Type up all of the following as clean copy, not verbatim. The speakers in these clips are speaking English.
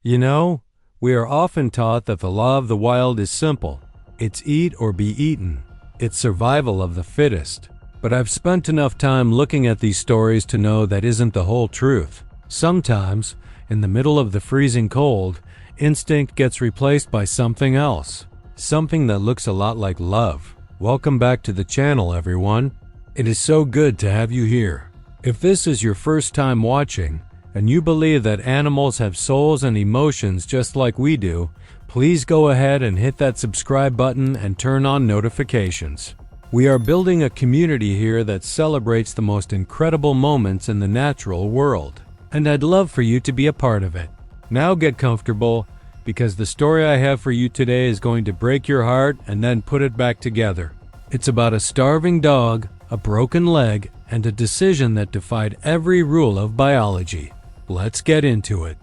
You know, we are often taught that the law of the wild is simple. It's eat or be eaten. It's survival of the fittest. But I've spent enough time looking at these stories to know that isn't the whole truth. Sometimes, in the middle of the freezing cold, instinct gets replaced by something else. Something that looks a lot like love. Welcome back to the channel, everyone. It is so good to have you here. If this is your first time watching, and you believe that animals have souls and emotions just like we do, please go ahead and hit that subscribe button and turn on notifications. We are building a community here that celebrates the most incredible moments in the natural world, and I'd love for you to be a part of it. Now get comfortable, because the story I have for you today is going to break your heart and then put it back together. It's about a starving dog, a broken leg, and a decision that defied every rule of biology. Let's get into it.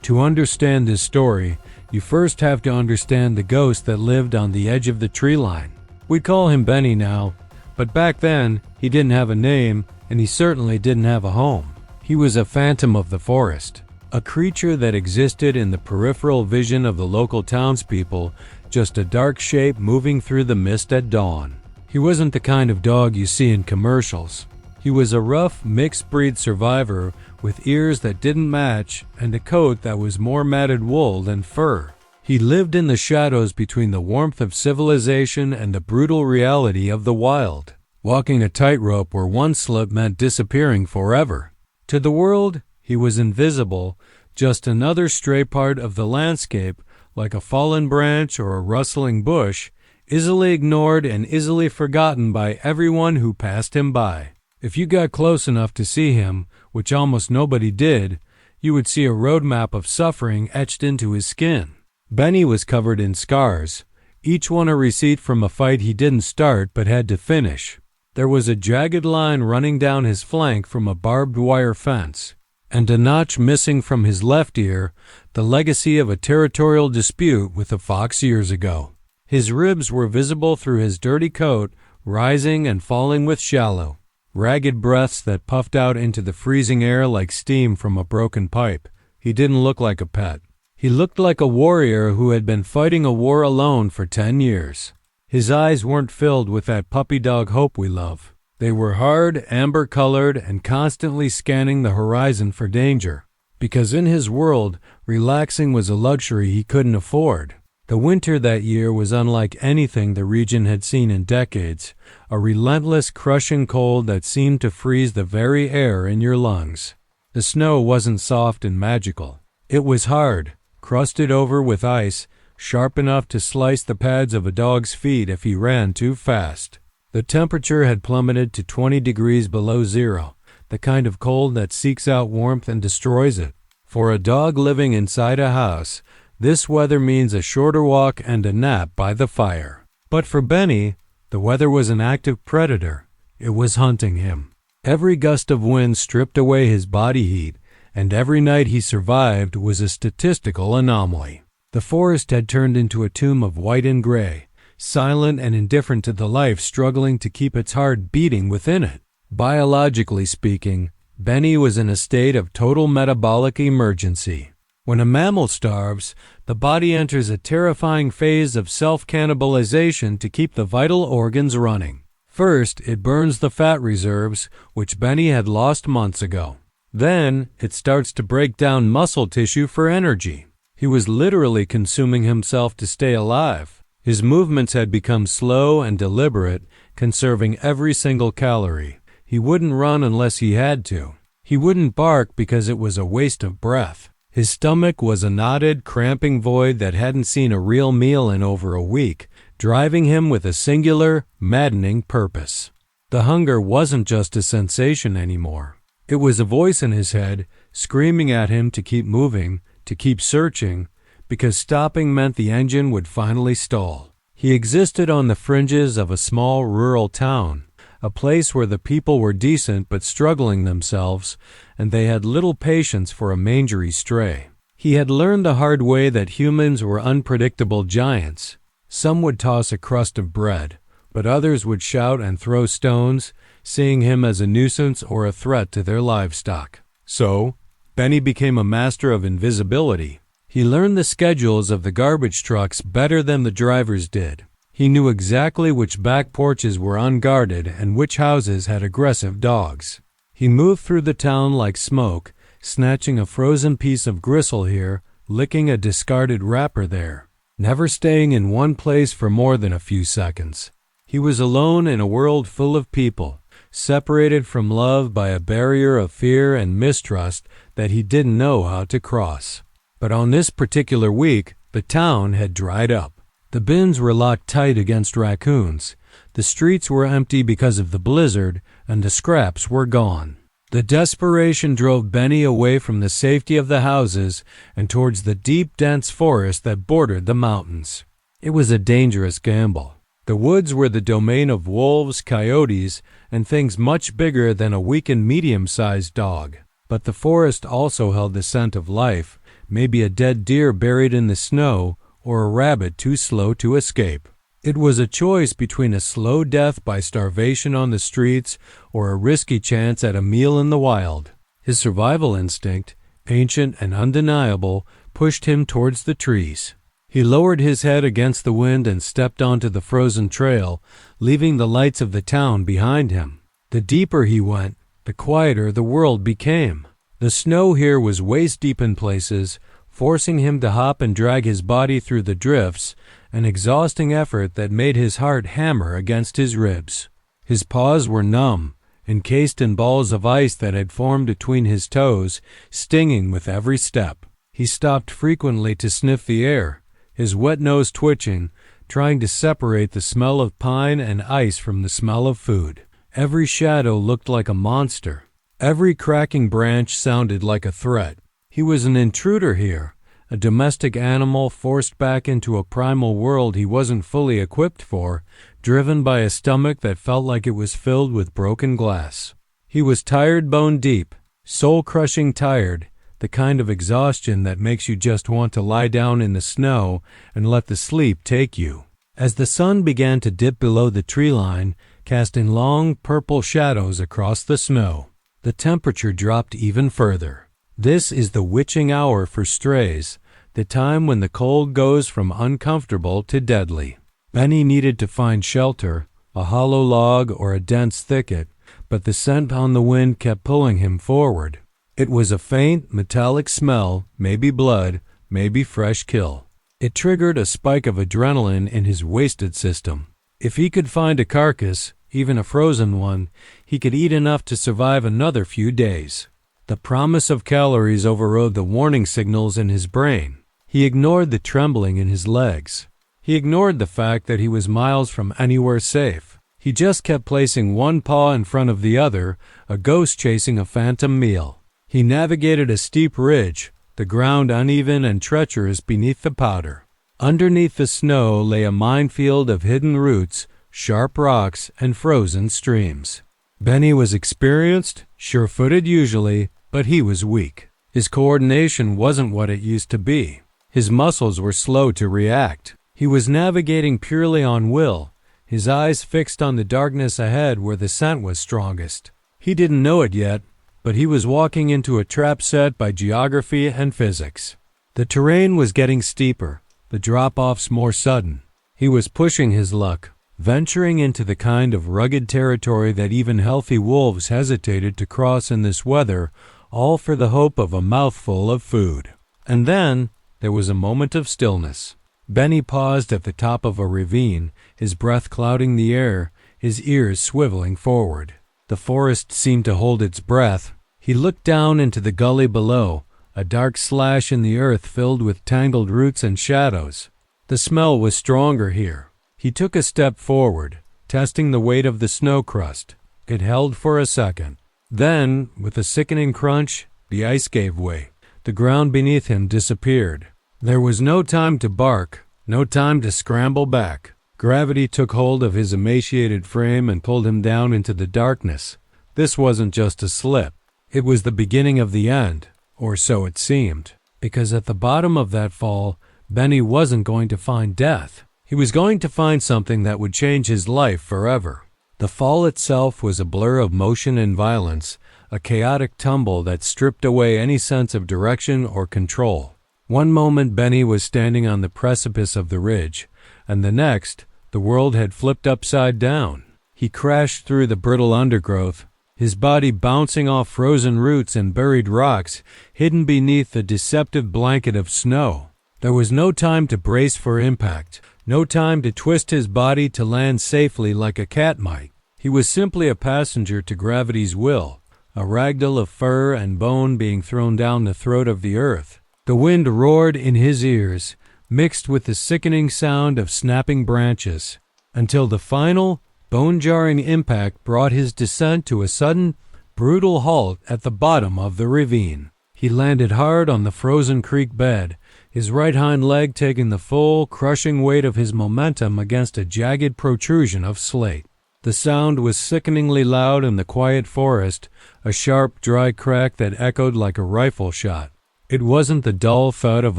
To understand this story, you first have to understand the ghost that lived on the edge of the tree line. We call him Benny now, but back then, he didn't have a name, and he certainly didn't have a home. He was a phantom of the forest, a creature that existed in the peripheral vision of the local townspeople, just a dark shape moving through the mist at dawn. He wasn't the kind of dog you see in commercials. He was a rough, mixed-breed survivor with ears that didn't match and a coat that was more matted wool than fur. He lived in the shadows between the warmth of civilization and the brutal reality of the wild, walking a tightrope where one slip meant disappearing forever. To the world, he was invisible, just another stray part of the landscape, like a fallen branch or a rustling bush, easily ignored and easily forgotten by everyone who passed him by. If you got close enough to see him, which almost nobody did, you would see a roadmap of suffering etched into his skin. Benny was covered in scars, each one a receipt from a fight he didn't start but had to finish. There was a jagged line running down his flank from a barbed wire fence, and a notch missing from his left ear, the legacy of a territorial dispute with a fox years ago. His ribs were visible through his dirty coat, rising and falling with shallow, ragged breaths that puffed out into the freezing air like steam from a broken pipe. He didn't look like a pet. He looked like a warrior who had been fighting a war alone for 10 years. His eyes weren't filled with that puppy dog hope we love. They were hard, amber-colored, and constantly scanning the horizon for danger. Because in his world, relaxing was a luxury he couldn't afford. The winter that year was unlike anything the region had seen in decades, a relentless, crushing cold that seemed to freeze the very air in your lungs. The snow wasn't soft and magical. It was hard, crusted over with ice, sharp enough to slice the pads of a dog's feet if he ran too fast. The temperature had plummeted to 20 degrees below zero, the kind of cold that seeks out warmth and destroys it. For a dog living inside a house, this weather means a shorter walk and a nap by the fire. But for Benny, the weather was an active predator. It was hunting him. Every gust of wind stripped away his body heat, and every night he survived was a statistical anomaly. The forest had turned into a tomb of white and gray, silent and indifferent to the life struggling to keep its heart beating within it. Biologically speaking, Benny was in a state of total metabolic emergency. When a mammal starves, the body enters a terrifying phase of self-cannibalization to keep the vital organs running. First, it burns the fat reserves, which Benny had lost months ago. Then, it starts to break down muscle tissue for energy. He was literally consuming himself to stay alive. His movements had become slow and deliberate, conserving every single calorie. He wouldn't run unless he had to. He wouldn't bark because it was a waste of breath. His stomach was a knotted, cramping void that hadn't seen a real meal in over a week, driving him with a singular, maddening purpose. The hunger wasn't just a sensation anymore. It was a voice in his head, screaming at him to keep moving, to keep searching, because stopping meant the engine would finally stall. He existed on the fringes of a small rural town, a place where the people were decent but struggling themselves, and they had little patience for a mangery stray. He had learned the hard way that humans were unpredictable giants. Some would toss a crust of bread, but others would shout and throw stones, seeing him as a nuisance or a threat to their livestock. So, Benny became a master of invisibility. He learned the schedules of the garbage trucks better than the drivers did. He knew exactly which back porches were unguarded and which houses had aggressive dogs. He moved through the town like smoke, snatching a frozen piece of gristle here, licking a discarded wrapper there, never staying in one place for more than a few seconds. He was alone in a world full of people, separated from love by a barrier of fear and mistrust that he didn't know how to cross. But on this particular week, the town had dried up. The bins were locked tight against raccoons, the streets were empty because of the blizzard, and the scraps were gone. The desperation drove Benny away from the safety of the houses and towards the deep, dense forest that bordered the mountains. It was a dangerous gamble. The woods were the domain of wolves, coyotes, and things much bigger than a weakened medium-sized dog. But the forest also held the scent of life, maybe a dead deer buried in the snow, or a rabbit too slow to escape. It was a choice between a slow death by starvation on the streets or a risky chance at a meal in the wild. His survival instinct, ancient and undeniable, pushed him towards the trees. He lowered his head against the wind and stepped onto the frozen trail, leaving the lights of the town behind him. The deeper he went, the quieter the world became. The snow here was waist-deep in places, forcing him to hop and drag his body through the drifts, an exhausting effort that made his heart hammer against his ribs. His paws were numb, encased in balls of ice that had formed between his toes, stinging with every step. He stopped frequently to sniff the air, his wet nose twitching, trying to separate the smell of pine and ice from the smell of food. Every shadow looked like a monster. Every cracking branch sounded like a threat. He was an intruder here, a domestic animal forced back into a primal world he wasn't fully equipped for, driven by a stomach that felt like it was filled with broken glass. He was tired bone deep, soul-crushing tired, the kind of exhaustion that makes you just want to lie down in the snow and let the sleep take you. As the sun began to dip below the tree line, casting long purple shadows across the snow, the temperature dropped even further. This is the witching hour for strays, the time when the cold goes from uncomfortable to deadly. Benny needed to find shelter, a hollow log or a dense thicket, but the scent on the wind kept pulling him forward. It was a faint, metallic smell, maybe blood, maybe fresh kill. It triggered a spike of adrenaline in his wasted system. If he could find a carcass, even a frozen one, he could eat enough to survive another few days. The promise of calories overrode the warning signals in his brain. He ignored the trembling in his legs. He ignored the fact that he was miles from anywhere safe. He just kept placing one paw in front of the other, a ghost chasing a phantom meal. He navigated a steep ridge, the ground uneven and treacherous beneath the powder. Underneath the snow lay a minefield of hidden roots, sharp rocks, and frozen streams. Benny was experienced, sure-footed usually, but he was weak. His coordination wasn't what it used to be. His muscles were slow to react. He was navigating purely on will, his eyes fixed on the darkness ahead where the scent was strongest. He didn't know it yet, but he was walking into a trap set by geography and physics. The terrain was getting steeper, the drop-offs more sudden. He was pushing his luck, venturing into the kind of rugged territory that even healthy wolves hesitated to cross in this weather, all for the hope of a mouthful of food. And then there was a moment of stillness. Benny paused at the top of a ravine, his breath clouding the air, his ears swiveling forward. The forest seemed to hold its breath. He looked down into the gully below, a dark slash in the earth filled with tangled roots and shadows. The smell was stronger here. He took a step forward, testing the weight of the snow crust. It held for a second. Then, with a sickening crunch, the ice gave way. The ground beneath him disappeared. There was no time to bark, no time to scramble back. Gravity took hold of his emaciated frame and pulled him down into the darkness. This wasn't just a slip. It was the beginning of the end, or so it seemed, because at the bottom of that fall, Benny wasn't going to find death. He was going to find something that would change his life forever. The fall itself was a blur of motion and violence, a chaotic tumble that stripped away any sense of direction or control. One moment Benny was standing on the precipice of the ridge, and the next, the world had flipped upside down. He crashed through the brittle undergrowth, his body bouncing off frozen roots and buried rocks, hidden beneath the deceptive blanket of snow. There was no time to brace for impact, no time to twist his body to land safely like a cat might. He was simply a passenger to gravity's will, a ragdoll of fur and bone being thrown down the throat of the earth. The wind roared in his ears, mixed with the sickening sound of snapping branches, until the final, bone-jarring impact brought his descent to a sudden, brutal halt at the bottom of the ravine. He landed hard on the frozen creek bed, his right hind leg taking the full, crushing weight of his momentum against a jagged protrusion of slate. The sound was sickeningly loud in the quiet forest, a sharp, dry crack that echoed like a rifle shot. It wasn't the dull thud of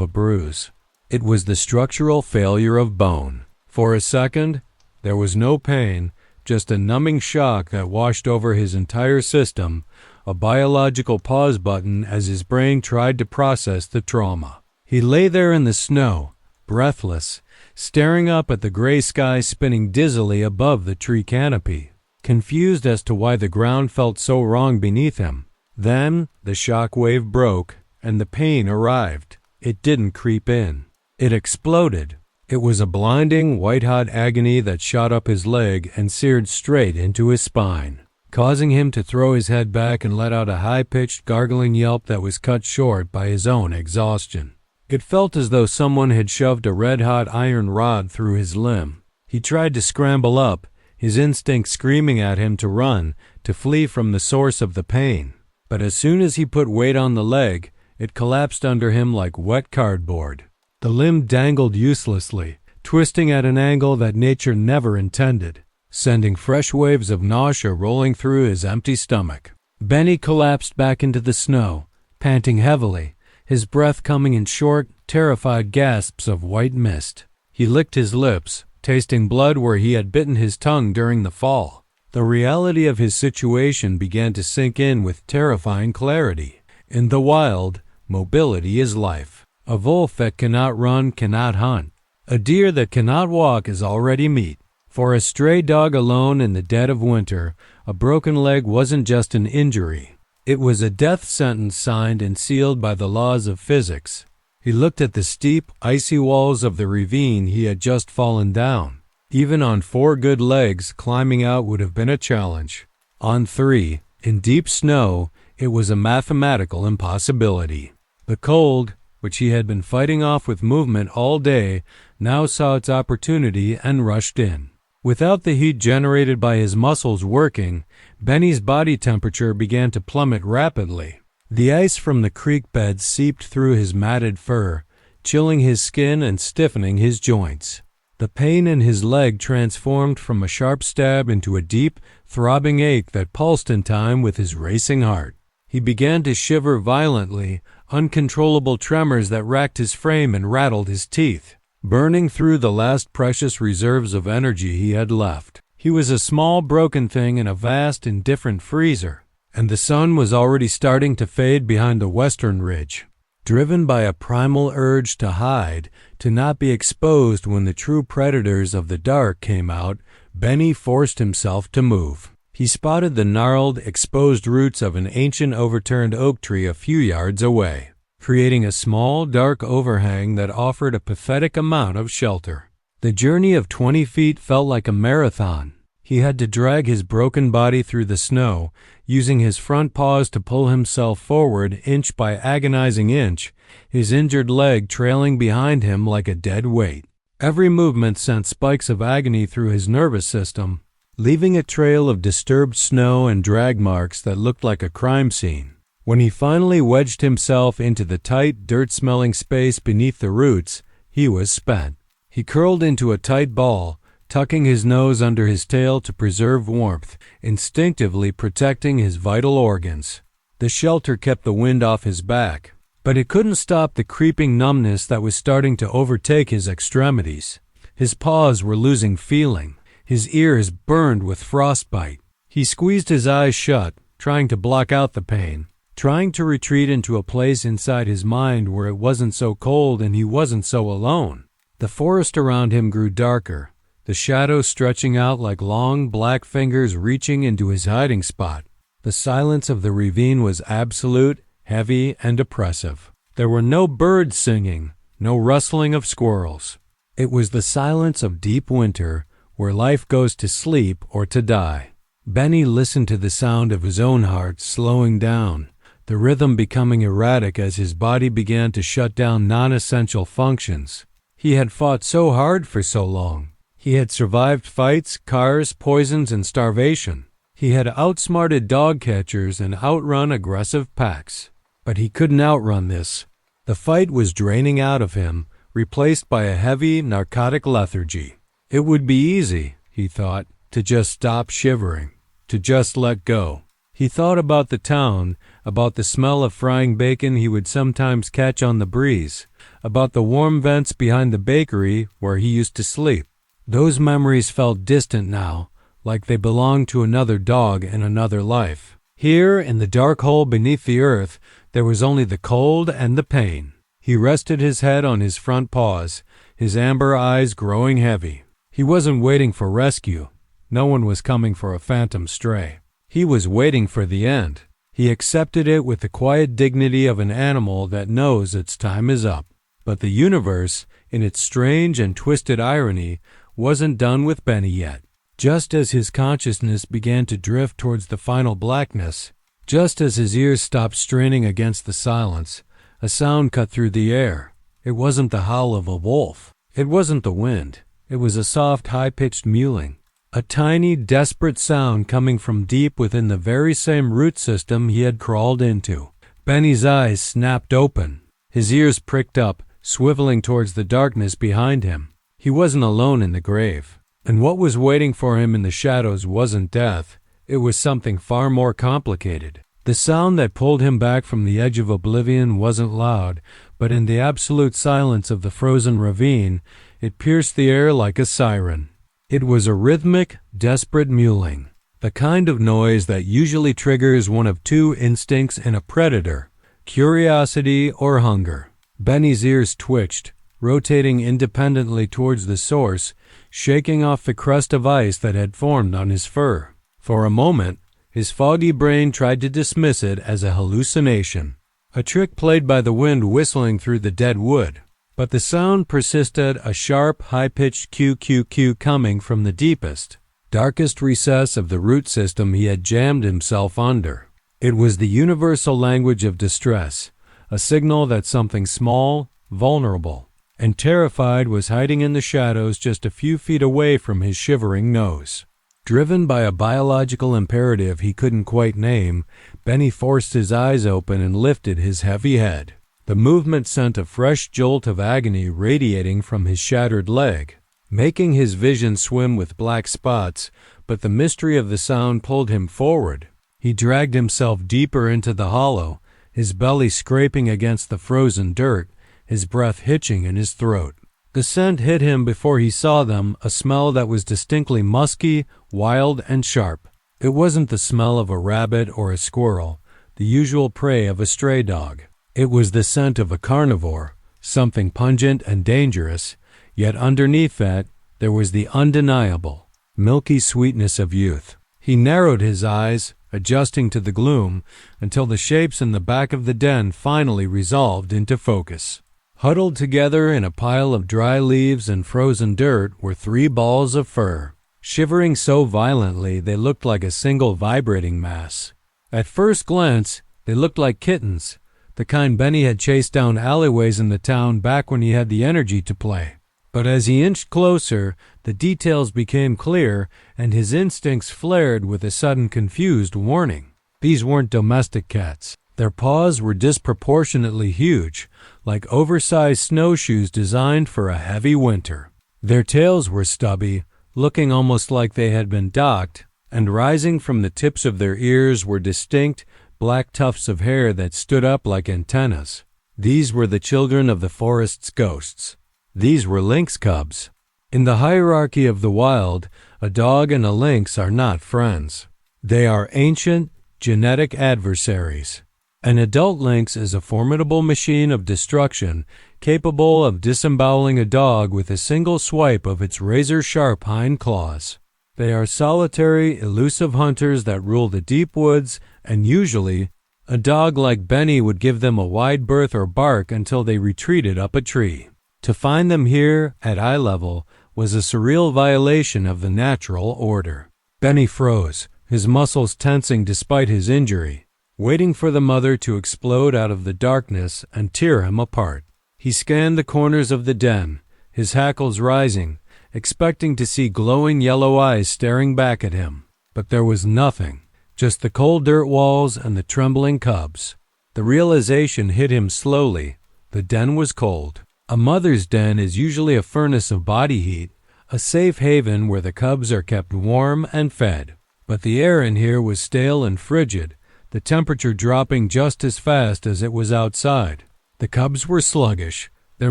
a bruise. It was the structural failure of bone. For a second, there was no pain, just a numbing shock that washed over his entire system, a biological pause button as his brain tried to process the trauma. He lay there in the snow, breathless, staring up at the gray sky spinning dizzily above the tree canopy, confused as to why the ground felt so wrong beneath him. Then the shock wave broke, and the pain arrived. It didn't creep in. It exploded. It was a blinding, white-hot agony that shot up his leg and seared straight into his spine, causing him to throw his head back and let out a high-pitched, gargling yelp that was cut short by his own exhaustion. It felt as though someone had shoved a red-hot iron rod through his limb. He tried to scramble up, his instinct screaming at him to run, to flee from the source of the pain. But as soon as he put weight on the leg, it collapsed under him like wet cardboard. The limb dangled uselessly, twisting at an angle that nature never intended, sending fresh waves of nausea rolling through his empty stomach. Benny collapsed back into the snow, panting heavily, his breath coming in short, terrified gasps of white mist. He licked his lips, tasting blood where he had bitten his tongue during the fall. The reality of his situation began to sink in with terrifying clarity. In the wild, mobility is life. A wolf that cannot run cannot hunt. A deer that cannot walk is already meat. For a stray dog alone in the dead of winter, a broken leg wasn't just an injury. It was a death sentence signed and sealed by the laws of physics. He looked at the steep, icy walls of the ravine he had just fallen down. Even on 4 good legs, climbing out would have been a challenge. On 3, in deep snow, it was a mathematical impossibility. The cold, which he had been fighting off with movement all day, now saw its opportunity and rushed in. Without the heat generated by his muscles working, Benny's body temperature began to plummet rapidly. The ice from the creek bed seeped through his matted fur, chilling his skin and stiffening his joints. The pain in his leg transformed from a sharp stab into a deep, throbbing ache that pulsed in time with his racing heart. He began to shiver violently, uncontrollable tremors that racked his frame and rattled his teeth, burning through the last precious reserves of energy he had left. He was a small broken thing in a vast, indifferent freezer, and the sun was already starting to fade behind the western ridge. Driven by a primal urge to hide, to not be exposed when the true predators of the dark came out, Benny forced himself to move. He spotted the gnarled, exposed roots of an ancient overturned oak tree a few yards away, creating a small, dark overhang that offered a pathetic amount of shelter. The journey of 20 feet felt like a marathon. He had to drag his broken body through the snow, using his front paws to pull himself forward inch by agonizing inch, his injured leg trailing behind him like a dead weight. Every movement sent spikes of agony through his nervous system, leaving a trail of disturbed snow and drag marks that looked like a crime scene. When he finally wedged himself into the tight, dirt-smelling space beneath the roots, he was spent. He curled into a tight ball, tucking his nose under his tail to preserve warmth, instinctively protecting his vital organs. The shelter kept the wind off his back, but it couldn't stop the creeping numbness that was starting to overtake his extremities. His paws were losing feeling. His ears burned with frostbite. He squeezed his eyes shut, trying to block out the pain, trying to retreat into a place inside his mind where it wasn't so cold and he wasn't so alone. The forest around him grew darker, the shadows stretching out like long black fingers reaching into his hiding spot. The silence of the ravine was absolute, heavy, and oppressive. There were no birds singing, no rustling of squirrels. It was the silence of deep winter, where life goes to sleep or to die. Benny listened to the sound of his own heart slowing down, the rhythm becoming erratic as his body began to shut down non-essential functions. He had fought so hard for so long. He had survived fights, cars, poisons, and starvation. He had outsmarted dog catchers and outrun aggressive packs. But he couldn't outrun this. The fight was draining out of him, replaced by a heavy, narcotic lethargy. It would be easy, he thought, to just stop shivering, to just let go. He thought about the town, about the smell of frying bacon he would sometimes catch on the breeze, about the warm vents behind the bakery where he used to sleep. Those memories felt distant now, like they belonged to another dog in another life. Here, in the dark hole beneath the earth, there was only the cold and the pain. He rested his head on his front paws, his amber eyes growing heavy. He wasn't waiting for rescue. No one was coming for a phantom stray. He was waiting for the end. He accepted it with the quiet dignity of an animal that knows its time is up. But the universe, in its strange and twisted irony, wasn't done with Benny yet. Just as his consciousness began to drift towards the final blackness, just as his ears stopped straining against the silence, a sound cut through the air. It wasn't the howl of a wolf. It wasn't the wind. It was a soft, high-pitched mewling. A tiny, desperate sound coming from deep within the very same root system he had crawled into. Benny's eyes snapped open. His ears pricked up, swiveling towards the darkness behind him. He wasn't alone in the grave. And what was waiting for him in the shadows wasn't death. It was something far more complicated. The sound that pulled him back from the edge of oblivion wasn't loud, but in the absolute silence of the frozen ravine, it pierced the air like a siren. It was a rhythmic, desperate mewling, the kind of noise that usually triggers one of two instincts in a predator, curiosity or hunger. Benny's ears twitched, rotating independently towards the source, shaking off the crust of ice that had formed on his fur. For a moment, his foggy brain tried to dismiss it as a hallucination, a trick played by the wind whistling through the dead wood. But the sound persisted, a sharp, high-pitched Q-Q-Q coming from the deepest, darkest recess of the root system he had jammed himself under. It was the universal language of distress, a signal that something small, vulnerable, and terrified was hiding in the shadows just a few feet away from his shivering nose. Driven by a biological imperative he couldn't quite name, Benny forced his eyes open and lifted his heavy head. The movement sent a fresh jolt of agony radiating from his shattered leg, making his vision swim with black spots, but the mystery of the sound pulled him forward. He dragged himself deeper into the hollow, his belly scraping against the frozen dirt, his breath hitching in his throat. The scent hit him before he saw them, a smell that was distinctly musky, wild, and sharp. It wasn't the smell of a rabbit or a squirrel, the usual prey of a stray dog. It was the scent of a carnivore, something pungent and dangerous, yet underneath that, there was the undeniable, milky sweetness of youth. He narrowed his eyes, adjusting to the gloom, until the shapes in the back of the den finally resolved into focus. Huddled together in a pile of dry leaves and frozen dirt were 3 balls of fur, shivering so violently they looked like a single vibrating mass. At first glance, they looked like kittens, the kind Benny had chased down alleyways in the town back when he had the energy to play. But as he inched closer, the details became clear, and his instincts flared with a sudden confused warning. These weren't domestic cats. Their paws were disproportionately huge, like oversized snowshoes designed for a heavy winter. Their tails were stubby, looking almost like they had been docked, and rising from the tips of their ears were distinct, black tufts of hair that stood up like antennas. These were the children of the forest's ghosts. These were lynx cubs. In the hierarchy of the wild, a dog and a lynx are not friends. They are ancient, genetic adversaries. An adult lynx is a formidable machine of destruction, capable of disemboweling a dog with a single swipe of its razor-sharp hind claws. They are solitary, elusive hunters that rule the deep woods, and usually, a dog like Benny would give them a wide berth or bark until they retreated up a tree. To find them here, at eye level, was a surreal violation of the natural order. Benny froze, his muscles tensing despite his injury, waiting for the mother to explode out of the darkness and tear him apart. He scanned the corners of the den, his hackles rising, expecting to see glowing yellow eyes staring back at him. But there was nothing, just the cold dirt walls and the trembling cubs. The realization hit him slowly. The den was cold. A mother's den is usually a furnace of body heat, a safe haven where the cubs are kept warm and fed. But the air in here was stale and frigid, the temperature dropping just as fast as it was outside. The cubs were sluggish, their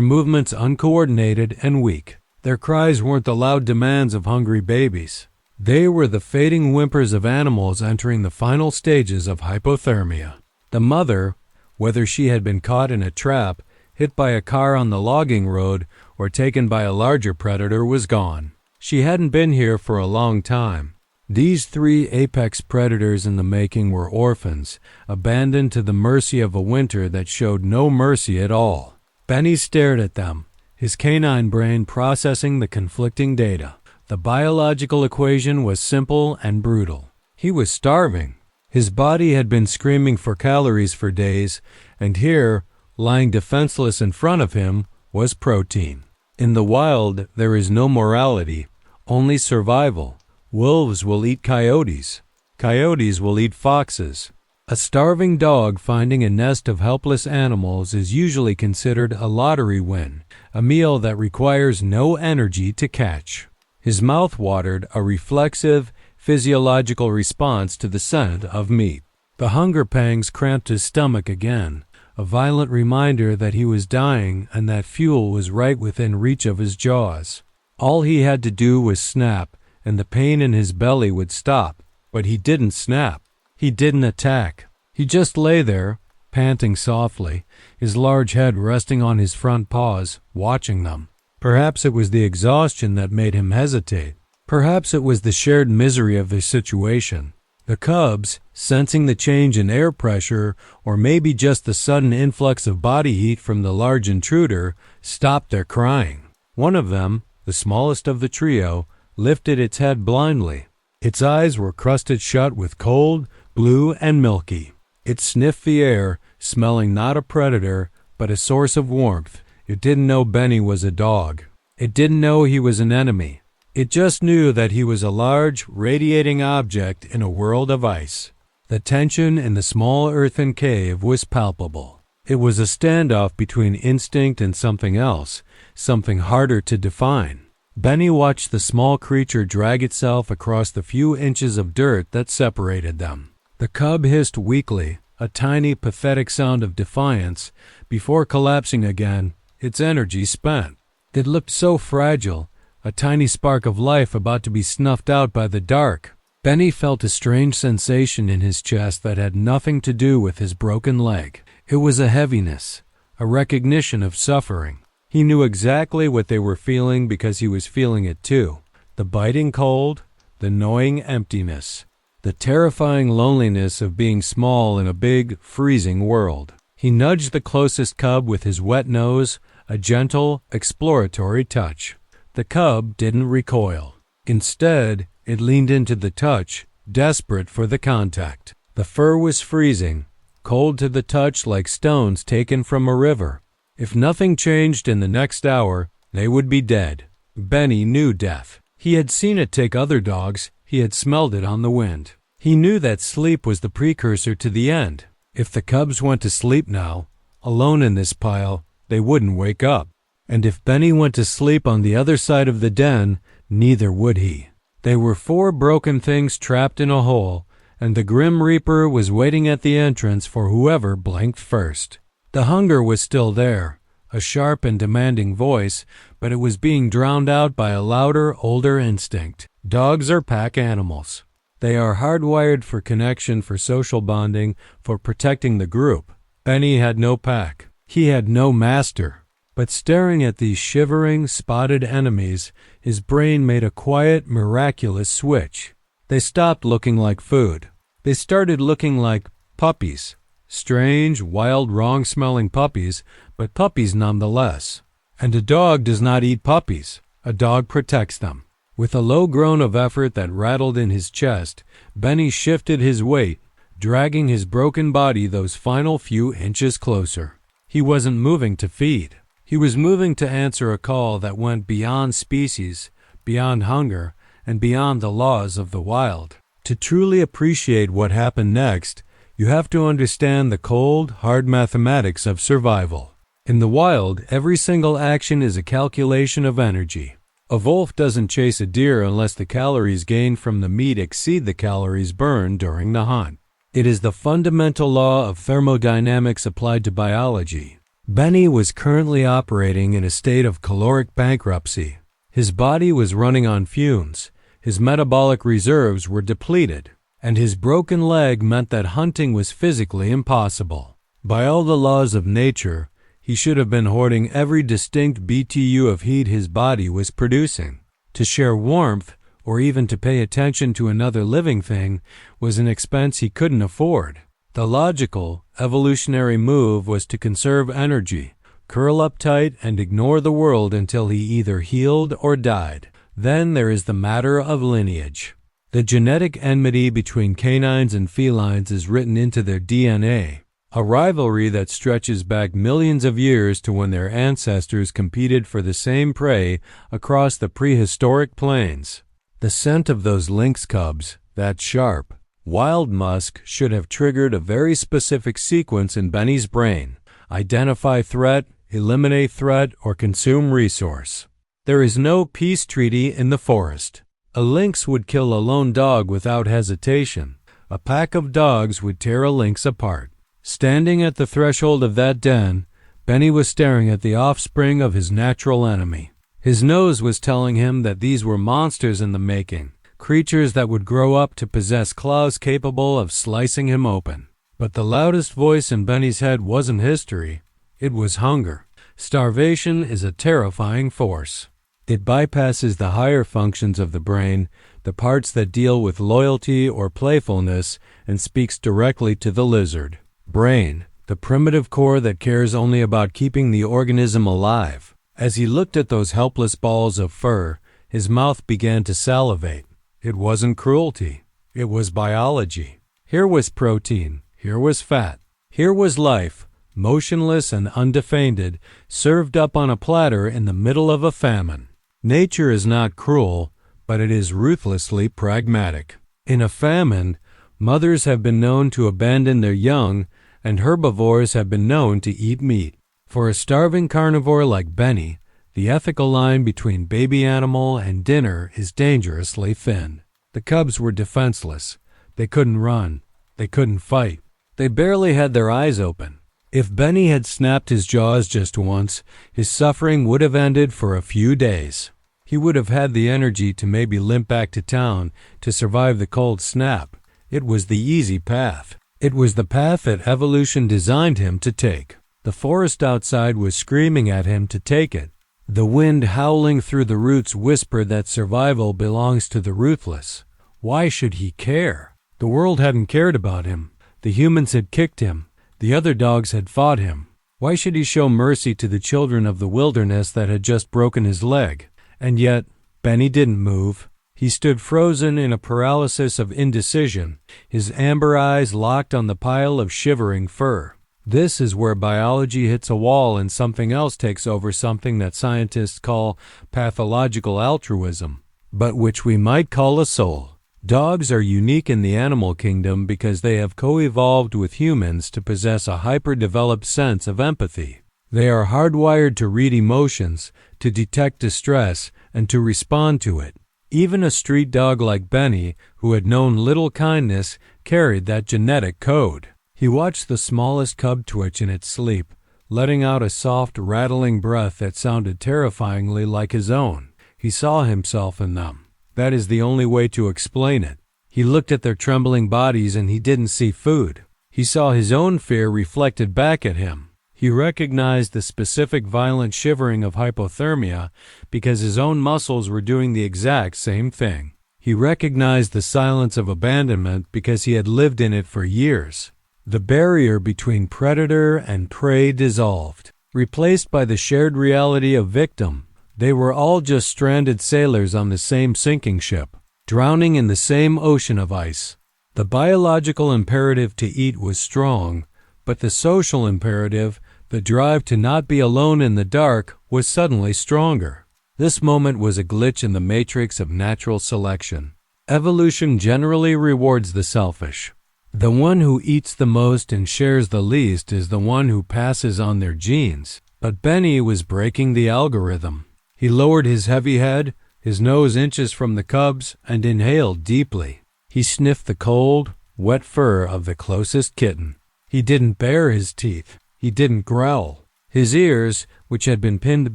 movements uncoordinated and weak. Their cries weren't the loud demands of hungry babies. They were the fading whimpers of animals entering the final stages of hypothermia. The mother, whether she had been caught in a trap, hit by a car on the logging road, or taken by a larger predator, was gone. She hadn't been here for a long time. These three apex predators in the making were orphans, abandoned to the mercy of a winter that showed no mercy at all. Benny stared at them, his canine brain processing the conflicting data. The biological equation was simple and brutal. He was starving. His body had been screaming for calories for days, and here, lying defenseless in front of him, was protein. In the wild, there is no morality, only survival. Wolves will eat coyotes. Coyotes will eat foxes. A starving dog finding a nest of helpless animals is usually considered a lottery win, a meal that requires no energy to catch. His mouth watered, a reflexive, physiological response to the scent of meat. The hunger pangs cramped his stomach again, a violent reminder that he was dying and that fuel was right within reach of his jaws. All he had to do was snap, and the pain in his belly would stop. But he didn't snap. He didn't attack. He just lay there, panting softly, his large head resting on his front paws, watching them. Perhaps it was the exhaustion that made him hesitate. Perhaps it was the shared misery of their situation. The cubs, sensing the change in air pressure, or maybe just the sudden influx of body heat from the large intruder, stopped their crying. One of them, the smallest of the trio, lifted its head blindly. Its eyes were crusted shut with cold, blue, and milky. It sniffed the air, smelling not a predator, but a source of warmth. It didn't know Benny was a dog. It didn't know he was an enemy. It just knew that he was a large, radiating object in a world of ice. The tension in the small earthen cave was palpable. It was a standoff between instinct and something else, something harder to define. Benny watched the small creature drag itself across the few inches of dirt that separated them. The cub hissed weakly, a tiny, pathetic sound of defiance, before collapsing again, its energy spent. It looked so fragile, a tiny spark of life about to be snuffed out by the dark. Benny felt a strange sensation in his chest that had nothing to do with his broken leg. It was a heaviness, a recognition of suffering. He knew exactly what they were feeling because he was feeling it too. The biting cold, the gnawing emptiness, the terrifying loneliness of being small in a big, freezing world. He nudged the closest cub with his wet nose, a gentle, exploratory touch. The cub didn't recoil. Instead, it leaned into the touch, desperate for the contact. The fur was freezing, cold to the touch like stones taken from a river. If nothing changed in the next hour, they would be dead. Benny knew death. He had seen it take other dogs. He had smelled it on the wind. He knew that sleep was the precursor to the end. If the cubs went to sleep now, alone in this pile, they wouldn't wake up. And if Benny went to sleep on the other side of the den, neither would he. They were four broken things trapped in a hole, and the Grim Reaper was waiting at the entrance for whoever blinked first. The hunger was still there, a sharp and demanding voice, but it was being drowned out by a louder, older instinct. Dogs are pack animals. They are hardwired for connection, for social bonding, for protecting the group. Benny had no pack. He had no master. But staring at these shivering, spotted enemies, his brain made a quiet, miraculous switch. They stopped looking like food. They started looking like puppies. Strange, wild, wrong-smelling puppies, but puppies nonetheless. And a dog does not eat puppies. A dog protects them. With a low groan of effort that rattled in his chest, Benny shifted his weight, dragging his broken body those final few inches closer. He wasn't moving to feed. He was moving to answer a call that went beyond species, beyond hunger, and beyond the laws of the wild. To truly appreciate what happened next, you have to understand the cold, hard mathematics of survival. In the wild, every single action is a calculation of energy. A wolf doesn't chase a deer unless the calories gained from the meat exceed the calories burned during the hunt. It is the fundamental law of thermodynamics applied to biology. Benny was currently operating in a state of caloric bankruptcy. His body was running on fumes, his metabolic reserves were depleted, and his broken leg meant that hunting was physically impossible. By all the laws of nature, he should have been hoarding every distinct BTU of heat his body was producing. To share warmth, or even to pay attention to another living thing, was an expense he couldn't afford. The logical, evolutionary move was to conserve energy, curl up tight, and ignore the world until he either healed or died. Then there is the matter of lineage. The genetic enmity between canines and felines is written into their DNA. A rivalry that stretches back millions of years to when their ancestors competed for the same prey across the prehistoric plains. The scent of those lynx cubs, that sharp, wild musk, should have triggered a very specific sequence in Benny's brain. Identify threat, eliminate threat, or consume resource. There is no peace treaty in the forest. A lynx would kill a lone dog without hesitation. A pack of dogs would tear a lynx apart. Standing at the threshold of that den, Benny was staring at the offspring of his natural enemy. His nose was telling him that these were monsters in the making, creatures that would grow up to possess claws capable of slicing him open. But the loudest voice in Benny's head wasn't history, it was hunger. Starvation is a terrifying force. It bypasses the higher functions of the brain, the parts that deal with loyalty or playfulness, and speaks directly to the lizard brain, the primitive core that cares only about keeping the organism alive. As he looked at those helpless balls of fur, his mouth began to salivate. It wasn't cruelty. It was biology. Here was protein. Here was fat. Here was life, motionless and undefended, served up on a platter in the middle of a famine. Nature is not cruel, but it is ruthlessly pragmatic. In a famine, mothers have been known to abandon their young, and herbivores have been known to eat meat. For a starving carnivore like Benny, the ethical line between baby animal and dinner is dangerously thin. The cubs were defenseless. They couldn't run. They couldn't fight. They barely had their eyes open. If Benny had snapped his jaws just once, his suffering would have ended for a few days. He would have had the energy to maybe limp back to town to survive the cold snap. It was the easy path. It was the path that evolution designed him to take. The forest outside was screaming at him to take it. The wind howling through the roots whispered that survival belongs to the ruthless. Why should he care? The world hadn't cared about him. The humans had kicked him. The other dogs had fought him. Why should he show mercy to the children of the wilderness that had just broken his leg? And yet, Benny didn't move. He stood frozen in a paralysis of indecision, his amber eyes locked on the pile of shivering fur. This is where biology hits a wall and something else takes over, something that scientists call pathological altruism, but which we might call a soul. Dogs are unique in the animal kingdom because they have co-evolved with humans to possess a hyper-developed sense of empathy. They are hardwired to read emotions, to detect distress, and to respond to it. Even a street dog like Benny, who had known little kindness, carried that genetic code. He watched the smallest cub twitch in its sleep, letting out a soft, rattling breath that sounded terrifyingly like his own. He saw himself in them. That is the only way to explain it. He looked at their trembling bodies and he didn't see food. He saw his own fear reflected back at him. He recognized the specific violent shivering of hypothermia because his own muscles were doing the exact same thing. He recognized the silence of abandonment because he had lived in it for years. The barrier between predator and prey dissolved, replaced by the shared reality of victim. They were all just stranded sailors on the same sinking ship, drowning in the same ocean of ice. The biological imperative to eat was strong, but the social imperative, the drive to not be alone in the dark, was suddenly stronger. This moment was a glitch in the matrix of natural selection. Evolution generally rewards the selfish. The one who eats the most and shares the least is the one who passes on their genes. But Benny was breaking the algorithm. He lowered his heavy head, his nose inches from the cubs, and inhaled deeply. He sniffed the cold, wet fur of the closest kitten. He didn't bare his teeth. He didn't growl. His ears, which had been pinned